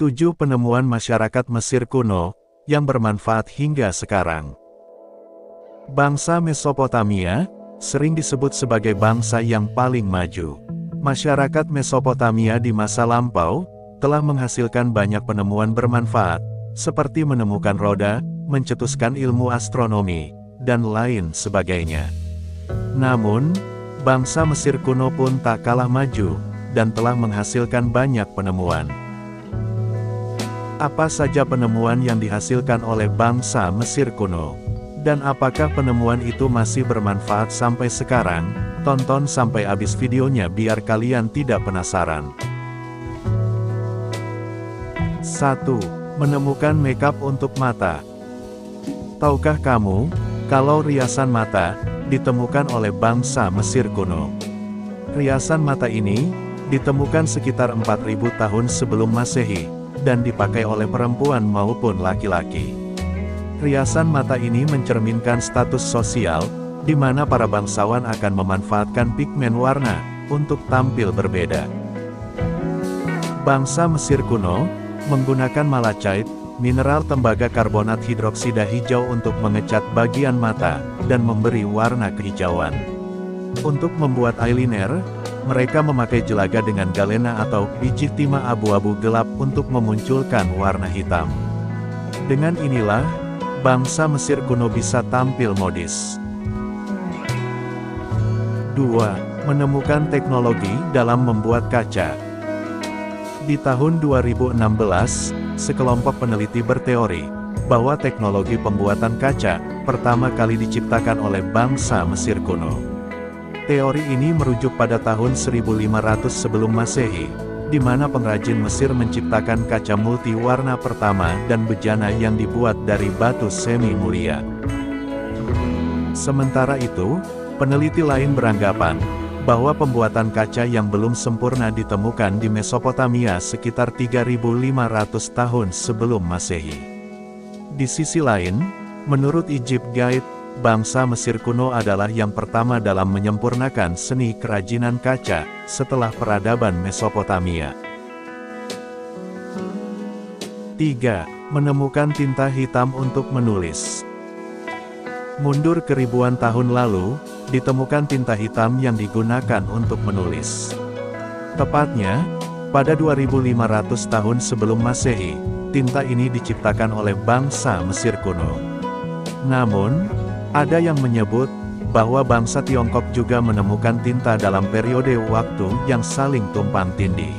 7 penemuan masyarakat Mesir kuno yang bermanfaat hingga sekarang. Bangsa Mesopotamia sering disebut sebagai bangsa yang paling maju. Masyarakat Mesopotamia di masa lampau telah menghasilkan banyak penemuan bermanfaat, seperti menemukan roda, mencetuskan ilmu astronomi, dan lain sebagainya. Namun, bangsa Mesir kuno pun tak kalah maju, dan telah menghasilkan banyak penemuan. Apa saja penemuan yang dihasilkan oleh bangsa Mesir kuno? Dan apakah penemuan itu masih bermanfaat sampai sekarang? Tonton sampai habis videonya biar kalian tidak penasaran. 1. Menemukan makeup untuk mata. Tahukah kamu, kalau riasan mata ditemukan oleh bangsa Mesir kuno? Riasan mata ini ditemukan sekitar 4000 tahun sebelum Masehi, dan dipakai oleh perempuan maupun laki-laki. Riasan mata ini mencerminkan status sosial, di mana para bangsawan akan memanfaatkan pigmen warna untuk tampil berbeda. Bangsa Mesir kuno menggunakan malachite, mineral tembaga karbonat hidroksida hijau untuk mengecat bagian mata dan memberi warna kehijauan. Untuk membuat eyeliner, mereka memakai jelaga dengan galena atau biji timah abu-abu gelap untuk memunculkan warna hitam. Dengan inilah, bangsa Mesir kuno bisa tampil modis. 2. Menemukan teknologi dalam membuat kaca. Di tahun 2016, sekelompok peneliti berteori bahwa teknologi pembuatan kaca pertama kali diciptakan oleh bangsa Mesir kuno. Teori ini merujuk pada tahun 1500 sebelum Masehi, di mana pengrajin Mesir menciptakan kaca multi-warna pertama dan bejana yang dibuat dari batu semi mulia. Sementara itu, peneliti lain beranggapan bahwa pembuatan kaca yang belum sempurna ditemukan di Mesopotamia sekitar 3500 tahun sebelum Masehi. Di sisi lain, menurut Egypt Guide, bangsa Mesir kuno adalah yang pertama dalam menyempurnakan seni kerajinan kaca, setelah peradaban Mesopotamia. 3. Menemukan tinta hitam untuk menulis. Mundur ke ribuan tahun lalu, ditemukan tinta hitam yang digunakan untuk menulis. Tepatnya, pada 2500 tahun sebelum Masehi, tinta ini diciptakan oleh bangsa Mesir kuno. Namun, ada yang menyebut bahwa bangsa Tiongkok juga menemukan tinta dalam periode waktu yang saling tumpang tindih.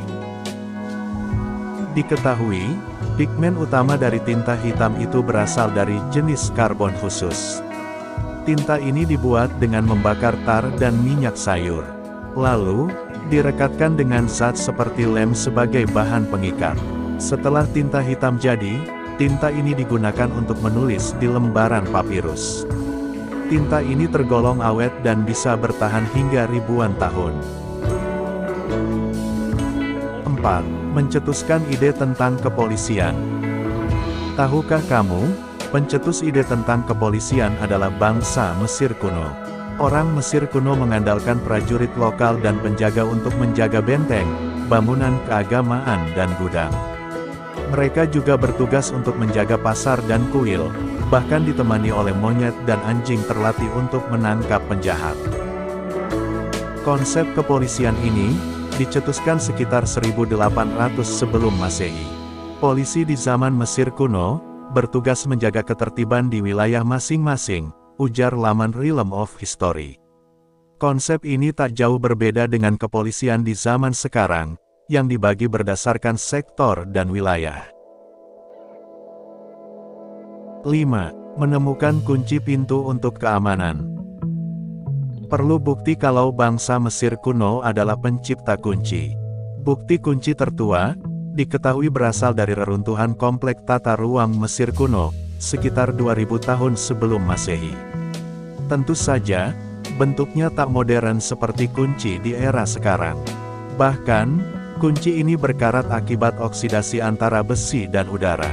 Diketahui, pigmen utama dari tinta hitam itu berasal dari jenis karbon khusus. Tinta ini dibuat dengan membakar tar dan minyak sayur. Lalu, direkatkan dengan zat seperti lem sebagai bahan pengikat. Setelah tinta hitam jadi, tinta ini digunakan untuk menulis di lembaran papirus. Tinta ini tergolong awet dan bisa bertahan hingga ribuan tahun. 4. Mencetuskan ide tentang kepolisian. Tahukah kamu, pencetus ide tentang kepolisian adalah bangsa Mesir kuno. Orang Mesir kuno mengandalkan prajurit lokal dan penjaga untuk menjaga benteng, bangunan keagamaan dan gudang. Mereka juga bertugas untuk menjaga pasar dan kuil, bahkan ditemani oleh monyet dan anjing terlatih untuk menangkap penjahat. Konsep kepolisian ini dicetuskan sekitar 1800 sebelum Masehi. Polisi di zaman Mesir kuno bertugas menjaga ketertiban di wilayah masing-masing, ujar laman Realm of History. Konsep ini tak jauh berbeda dengan kepolisian di zaman sekarang, yang dibagi berdasarkan sektor dan wilayah. 5. Menemukan kunci pintu untuk keamanan. Perlu bukti kalau bangsa Mesir kuno adalah pencipta kunci. Bukti kunci tertua diketahui berasal dari reruntuhan kompleks tata ruang Mesir kuno, sekitar 2000 tahun sebelum Masehi. Tentu saja, bentuknya tak modern seperti kunci di era sekarang. Bahkan, kunci ini berkarat akibat oksidasi antara besi dan udara.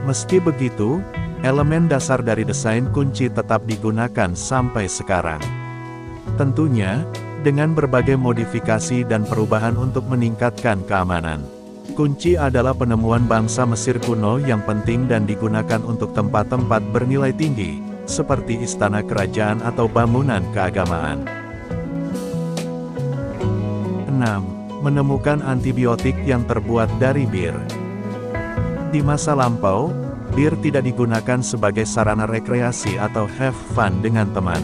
Meski begitu, elemen dasar dari desain kunci tetap digunakan sampai sekarang. Tentunya, dengan berbagai modifikasi dan perubahan untuk meningkatkan keamanan. Kunci adalah penemuan bangsa Mesir kuno yang penting dan digunakan untuk tempat-tempat bernilai tinggi, seperti istana kerajaan atau bangunan keagamaan. 6. Menemukan antibiotik yang terbuat dari bir. Di masa lampau, bir tidak digunakan sebagai sarana rekreasi atau have fun dengan teman.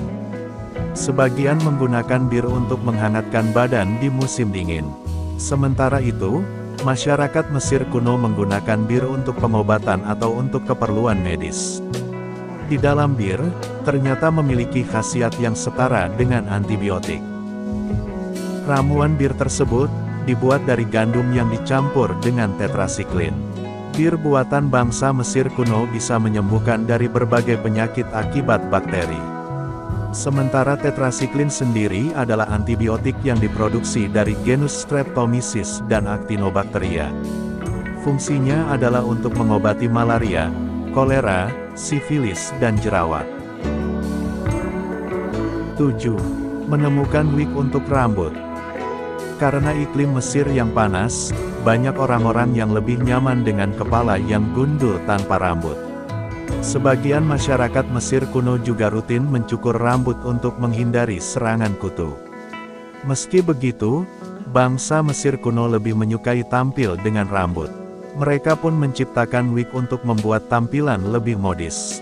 Sebagian menggunakan bir untuk menghangatkan badan di musim dingin. Sementara itu, masyarakat Mesir kuno menggunakan bir untuk pengobatan atau untuk keperluan medis. Di dalam bir, ternyata memiliki khasiat yang setara dengan antibiotik. Ramuan bir tersebut dibuat dari gandum yang dicampur dengan tetrasiklin. Bir buatan bangsa Mesir kuno bisa menyembuhkan dari berbagai penyakit akibat bakteri. Sementara tetrasiklin sendiri adalah antibiotik yang diproduksi dari genus Streptomyces dan Actinobacteria. Fungsinya adalah untuk mengobati malaria, kolera, sifilis dan jerawat. 7. Menemukan wig untuk rambut. Karena iklim Mesir yang panas, banyak orang-orang yang lebih nyaman dengan kepala yang gundul tanpa rambut. Sebagian masyarakat Mesir kuno juga rutin mencukur rambut untuk menghindari serangan kutu. Meski begitu, bangsa Mesir kuno lebih menyukai tampil dengan rambut. Mereka pun menciptakan wig untuk membuat tampilan lebih modis.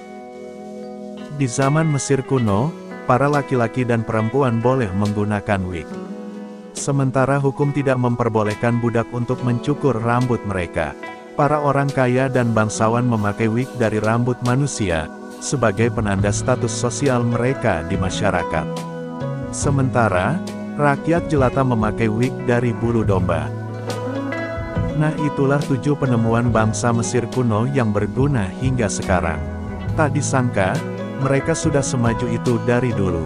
Di zaman Mesir kuno, para laki-laki dan perempuan boleh menggunakan wig. Sementara hukum tidak memperbolehkan budak untuk mencukur rambut mereka. Para orang kaya dan bangsawan memakai wig dari rambut manusia, sebagai penanda status sosial mereka di masyarakat. Sementara, rakyat jelata memakai wig dari bulu domba. Nah, itulah 7 penemuan bangsa Mesir kuno yang berguna hingga sekarang. Tak disangka, mereka sudah semaju itu dari dulu.